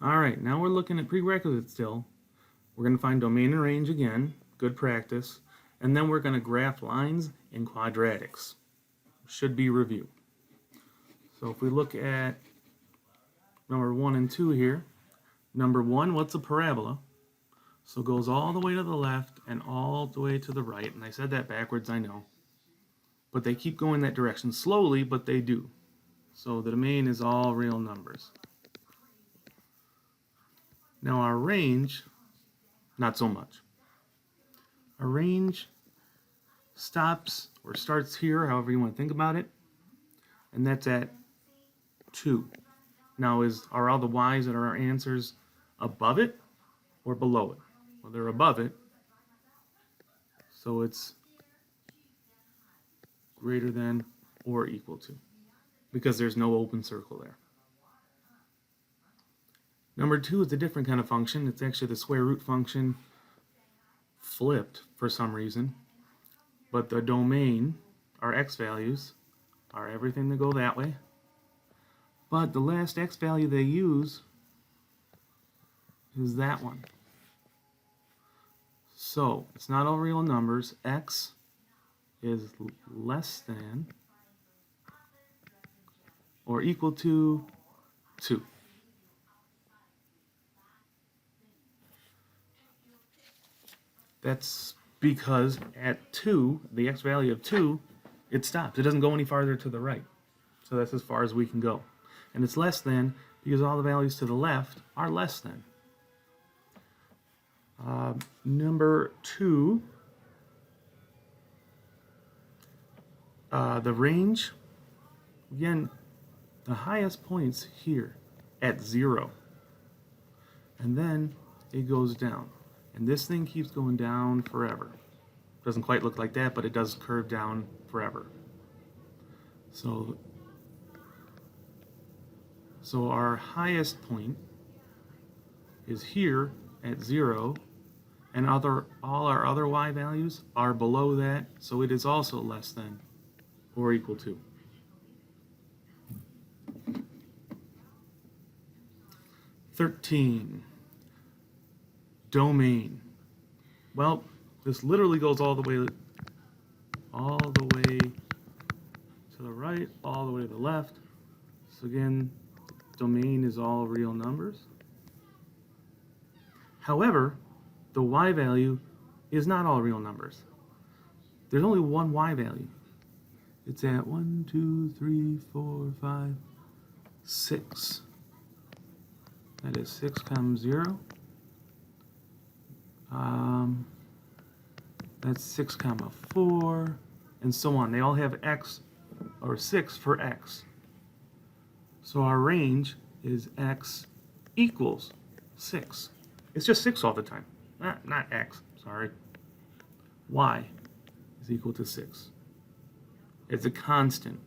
All right, now we're looking at prerequisites still. We're going to find domain and range again, good practice, and then we're going to graph lines and quadratics. Should be review. So if we look at number 1 and 2 here, number 1, what's a parabola? So it goes all the way to the left and all the way to the right, and I said that backwards, I know. But they keep going that direction slowly, but they do. So the domain is all real numbers. Now our range, not so much. Our range stops or starts here, however you want to think about it, and that's at 2. Now, are all the y's that are our answers above it or below it? Well, they're above it, so it's greater than or equal to, because there's no open circle there. Number 2 is a different kind of function. It's actually the square root function flipped for some reason, but the domain, our x values, are everything that go that way, but the last x value they use is that one. So it's not all real numbers. X is less than or equal to 2. That's because at 2, the x value of 2, it stops. It doesn't go any farther to the right. So that's as far as we can go. And it's less than because all the values to the left are less than. Number 2, the range, again, the highest point's here at 0. And then it goes down. And this thing keeps going down forever. Doesn't quite look like that, but it does curve down forever. So our highest point is here at 0, and all our other y values are below that, so it is also less than or equal to. (13) Domain. Well, this literally goes all the way to the right, all the way to the left. So again, domain is all real numbers. However, the y value is not all real numbers. There's only one y value. It's at 1, 2, 3, 4, 5, 6. That is 6, 0. That's 6, 4, and so on. They all have x or 6 for x. So our range is x equals 6. It's just 6 all the time. Not x, sorry. Y is equal to 6. It's a constant.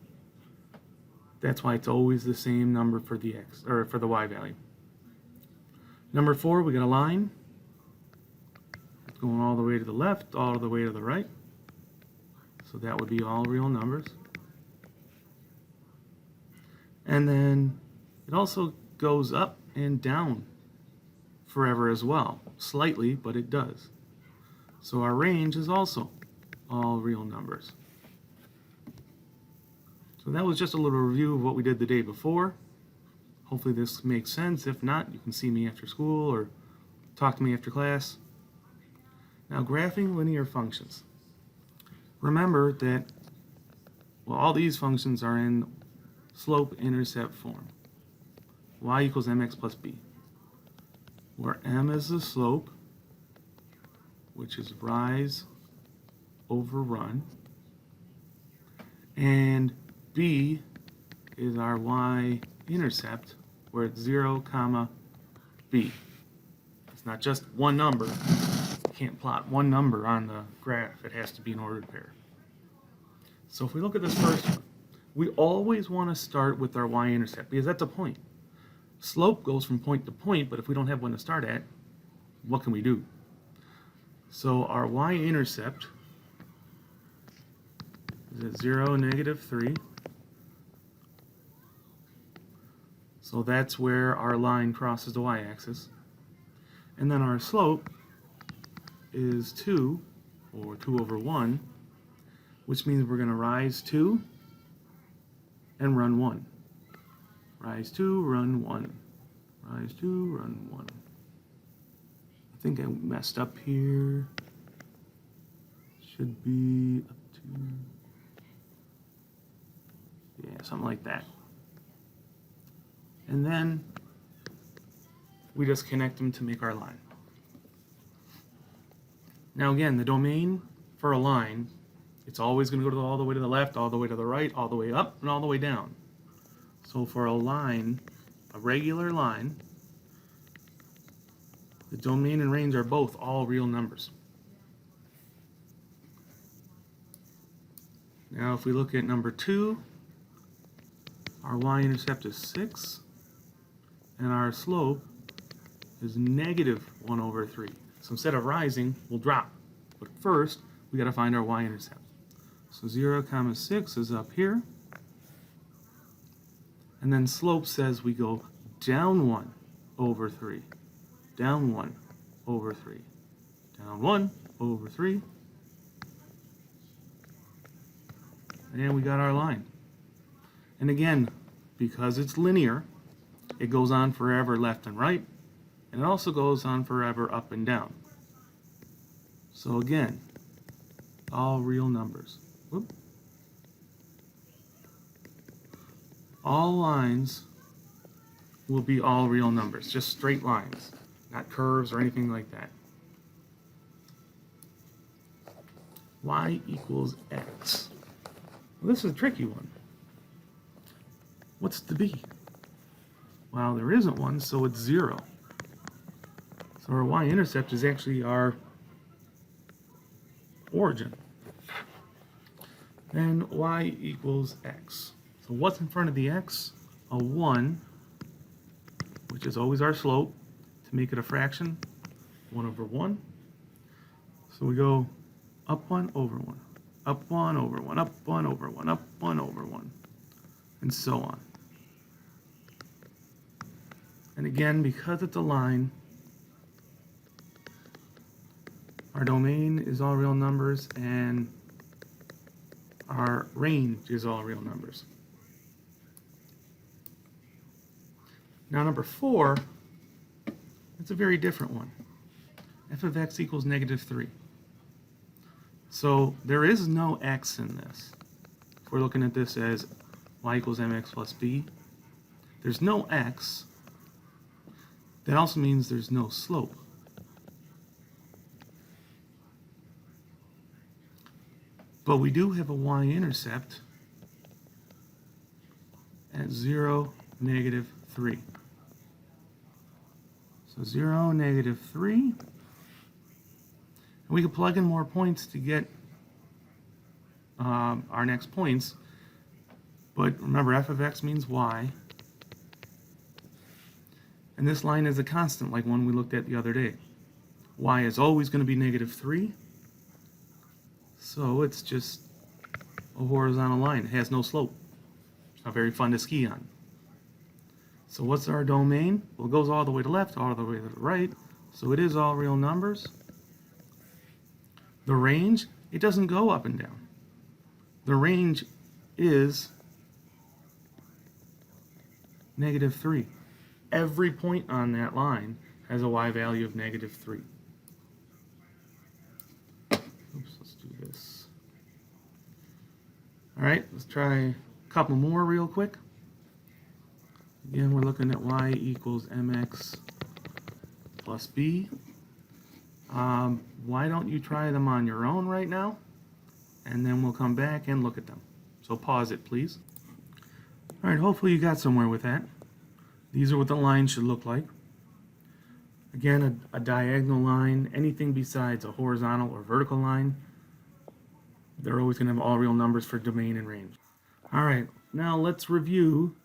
That's why it's always the same number for the x or for the y value. Number 4, we got a line. It's going all the way to the left, all the way to the right. So that would be all real numbers. And then it also goes up and down forever as well. Slightly, but it does. So our range is also all real numbers. So that was just a little review of what we did the day before. Hopefully this makes sense. If not, you can see me after school or talk to me after class. Now, graphing linear functions. Remember that, well, all these functions are in slope-intercept form. Y equals mx plus b, where m is the slope, which is rise over run, and b is our y-intercept, where it's 0, b. It's not just one number. You can't plot one number on the graph. It has to be an ordered pair. So if we look at this first one, we always want to start with our y-intercept because that's a point. Slope goes from point to point, but if we don't have one to start at, what can we do? So our y-intercept is at 0, -3. So that's where our line crosses the y-axis. And then our slope is 2, or 2 over 1, which means we're going to rise 2 and run 1. Rise 2, run 1. Rise 2, run 1. I think I messed up here. Should be up to, yeah, something like that. And then we just connect them to make our line. Now again, the domain for a line, it's always going to go all the way to the left, all the way to the right, all the way up, and all the way down. So for a line, a regular line, the domain and range are both all real numbers. Now if we look at number 2, our y-intercept is 6, and our slope is negative 1 over 3. So instead of rising, we'll drop. But first, we got to find our y-intercept. So 0, 6 is up here. And then slope says we go down 1 over 3. Down 1 over 3. Down 1 over 3. And we got our line. And again, because it's linear, it goes on forever left and right. And it also goes on forever up and down. So again, all real numbers. Whoop. All lines will be all real numbers, just straight lines, not curves or anything like that. Y equals X. Well, this is a tricky one. What's the B? Well, there isn't one, so it's 0. So our y-intercept is actually our origin. Then y equals x. So what's in front of the x? A 1, which is always our slope. To make it a fraction, 1 over 1. So we go up 1 over 1, up 1 over 1, up 1 over 1, up 1 over 1, and so on. And again, because it's a line, our domain is all real numbers and our range is all real numbers. Now number 4, it's a very different one. F of x equals negative 3. So there is no x in this. If we're looking at this as y equals mx plus b, there's no x. That also means there's no slope. But we do have a y-intercept at 0, negative 3. So 0, negative 3. And we can plug in more points to get our next points. But remember, f of x means y. And this line is a constant, like one we looked at the other day. Y is always going to be negative 3. So it's just a horizontal line. It has no slope. It's not very fun to ski on. So what's our domain? Well, it goes all the way to the left, all the way to the right. So it is all real numbers. The range, it doesn't go up and down. The range is negative 3. Every point on that line has a y value of negative 3. Oops, let's do this. All right, let's try a couple more real quick. Again, we're looking at y equals mx plus b. Why don't you try them on your own right now? And then we'll come back and look at them. So pause it, please. All right, hopefully you got somewhere with that. These are what the line should look like. Again, a diagonal line, anything besides a horizontal or vertical line, they're always going to have all real numbers for domain and range. All right, now let's review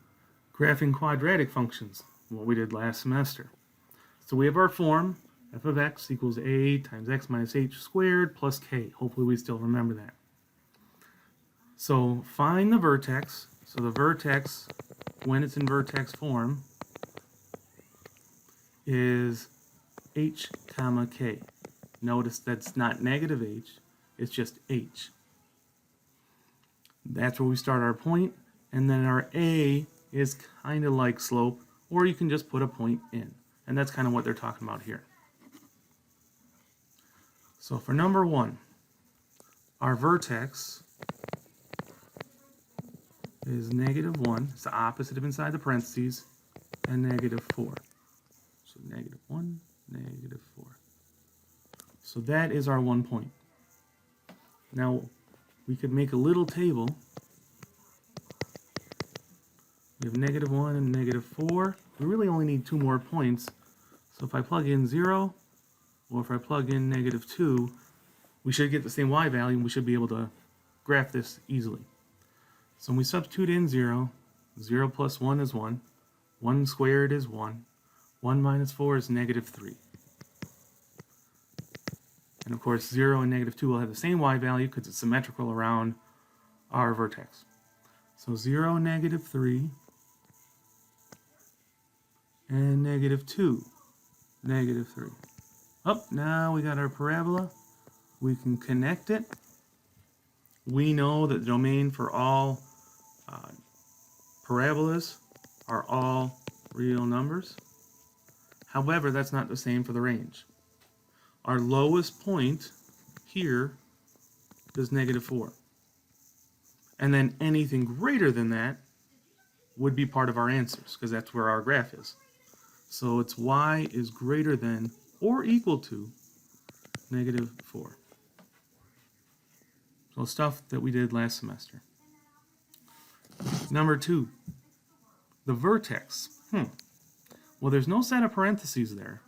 graphing quadratic functions, what we did last semester. So we have our form, f of x equals a times x minus h squared plus k. Hopefully we still remember that. So find the vertex. So the vertex, when it's in vertex form, is h comma k. Notice that's not negative h, it's just h. That's where we start our point, and then our a is kind of like slope, or you can just put a point in. And that's kind of what they're talking about here. So for number 1, our vertex is -1. It's the opposite of inside the parentheses, and -4. So -1, -4. So that is our 1 point. Now, we could make a little table. We have -1 and -4. We really only need 2 more points. So if I plug in 0, or if I plug in -2, we should get the same y value, and we should be able to graph this easily. So when we substitute in 0, 0 plus 1 is 1. 1 squared is 1. 1 minus 4 is -3. And of course, 0 and -2 will have the same y value because it's symmetrical around our vertex. So 0, -3, and -2, -3. Oh, now we got our parabola. We can connect it. We know that the domain for all parabolas are all real numbers. However, that's not the same for the range. Our lowest point here is -4. And then anything greater than that would be part of our answers, because that's where our graph is. So it's y is greater than or equal to -4. So stuff that we did last semester. Number 2, the vertex. Well, there's no set of parentheses there,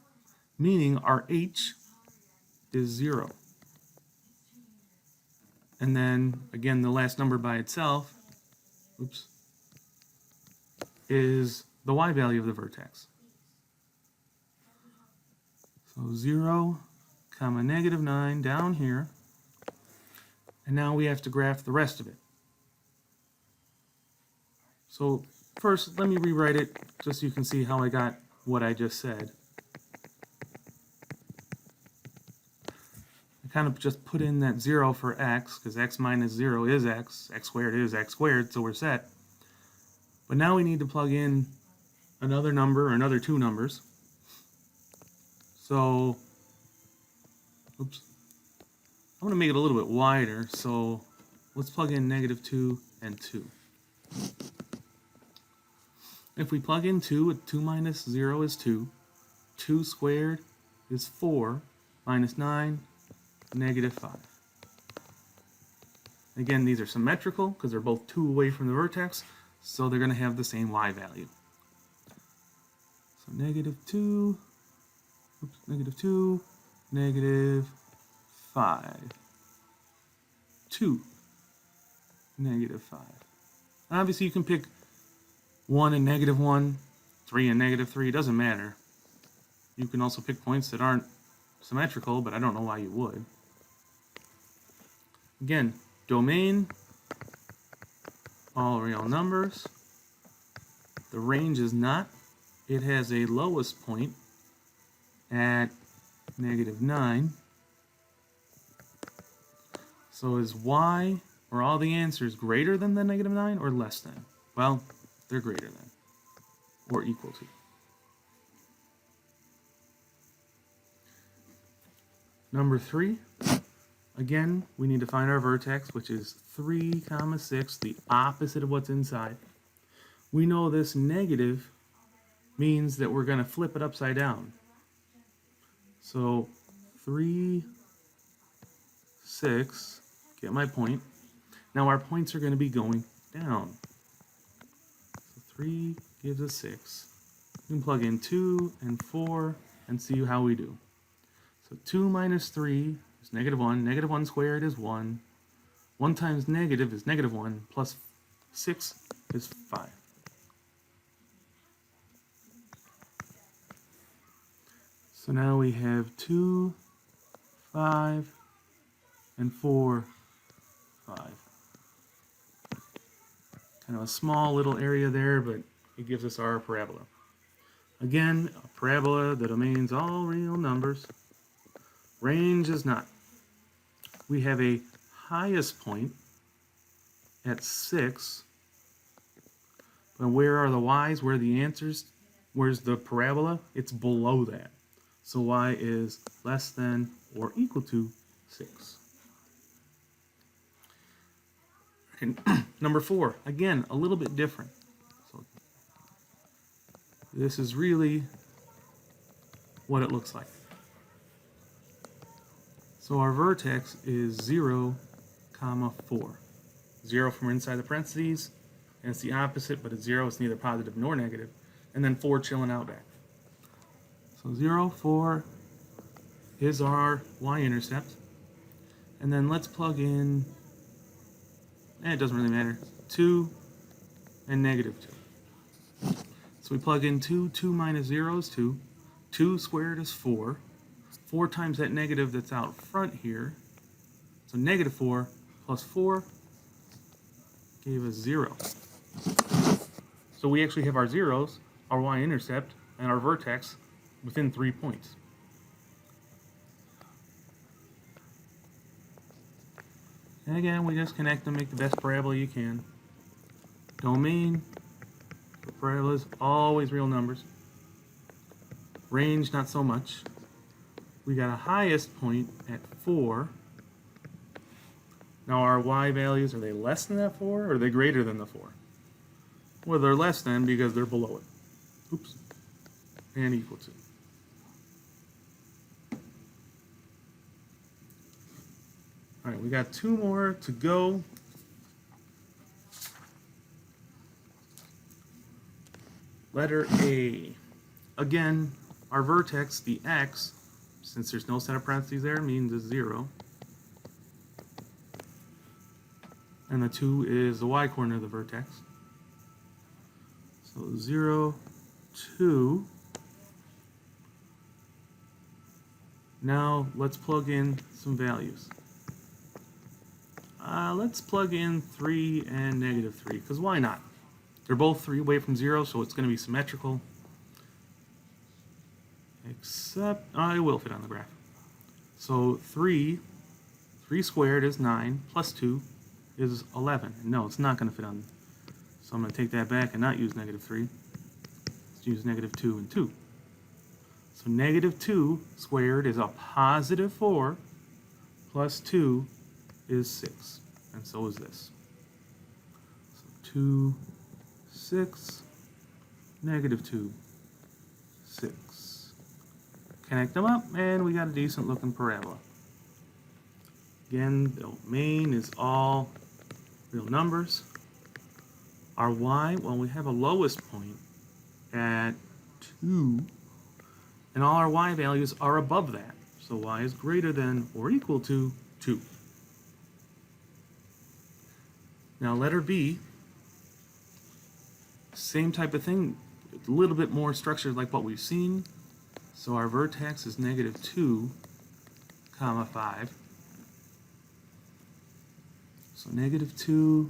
meaning our h is 0. And then, again, the last number by itself, is the y value of the vertex. So 0, comma, -9 down here. And now we have to graph the rest of it. So first, let me rewrite it just so you can see how I got what I just said. I kind of just put in that 0 for x, because x minus 0 is x, x squared is x squared, so we're set. But now we need to plug in another number, or another 2 numbers. So, I'm going to make it a little bit wider, so let's plug in -2 and 2. If we plug in 2, 2 minus 0 is 2. 2 squared is 4, minus 9, -5. Again, these are symmetrical because they're both 2 away from the vertex, so they're going to have the same y value. So -2, -2, -5, 2, -5. Obviously, you can pick 1 and -1, 3 and -3, it doesn't matter. You can also pick points that aren't symmetrical, but I don't know why you would. Again, domain, all real numbers. The range is not. It has a lowest point at -9. So is y, or all the answers, greater than the -9 or less than? Well, they're greater than, or equal to. Number 3, again, we need to find our vertex, which is 3, 6, the opposite of what's inside. We know this negative means that we're going to flip it upside down. So 3, 6, get my point. Now our points are going to be going down. So 3 gives us 6. We can plug in 2 and 4 and see how we do. So 2 minus 3 is -1. -1 squared is 1. 1 times negative is -1, plus 6 is 5. So now we have 2, 5, and 4, 5. Kind of a small little area there, but it gives us our parabola. Again, a parabola, the domain's all real numbers. Range is not. We have a highest point at 6. But where are the y's? Where are the answers? Where's the parabola? It's below that. So y is less than or equal to 6. And number 4, again, a little bit different. So this is really what it looks like. So our vertex is 0, 4. 0 from inside the parentheses, and it's the opposite, but it's 0, it's neither positive nor negative, and then 4 chilling out back. So 0, 4 is our y-intercept, and then let's plug in, it doesn't really matter, 2 and negative 2. So we plug in 2, 2 minus 0 is 2, 2 squared is 4, 4 times that negative that's out front here, so negative 4 plus 4 gave us 0. So we actually have our zeros, our y-intercept, and our vertex within 3 points. And again, we just connect them, make the best parabola you can. Domain for parabolas, always real numbers. Range, not so much. We got a highest point at 4. Now our y values, are they less than that 4 or are they greater than the 4? Well, they're less than because they're below it. Oops. And equal to. All right, we got 2 more to go. Letter A. Again, our vertex, the x, since there's no set of parentheses there, means it's 0. And the 2 is the y-coordinate of the vertex. So 0, 2. Now let's plug in some values. Let's plug in 3 and negative 3, because why not? They're both 3 away from 0, so it's going to be symmetrical. Except, it will fit on the graph. So 3 squared is 9, plus 2 is 11. No, it's not going to fit on. So I'm going to take that back and not use negative 3. Let's use negative 2 and 2. So negative 2 squared is a positive 4, plus 2 is 6. And so is this. So 2, 6, negative 2, 6. Connect them up, and we got a decent looking parabola. Again, the domain is all real numbers. Our y, well, we have a lowest point at 2, and all our y values are above that. So y is greater than or equal to 2. Now letter B, same type of thing, a little bit more structured like what we've seen. So our vertex is negative 2, 5. So negative 2,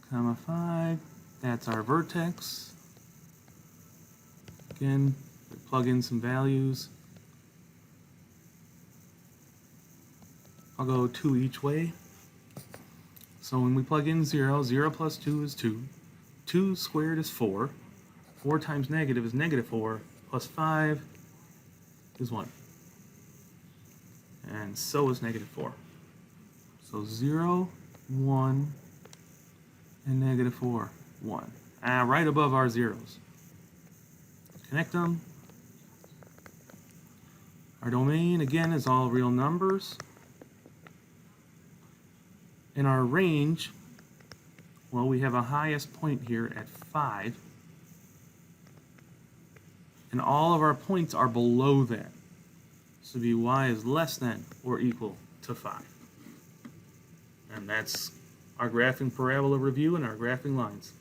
5, that's our vertex. Again, plug in some values. I'll go 2 each way. So when we plug in 0, 0 plus 2 is 2. 2 squared is 4. 4 times negative is negative 4, plus 5 is 1. And so is negative 4. So 0, 1, and negative 4, 1. Right above our zeros. Connect them. Our domain, again, is all real numbers. In our range, well, we have a highest point here at 5. And all of our points are below that. So y is less than or equal to 5. And that's our graphing parabola review and our graphing lines.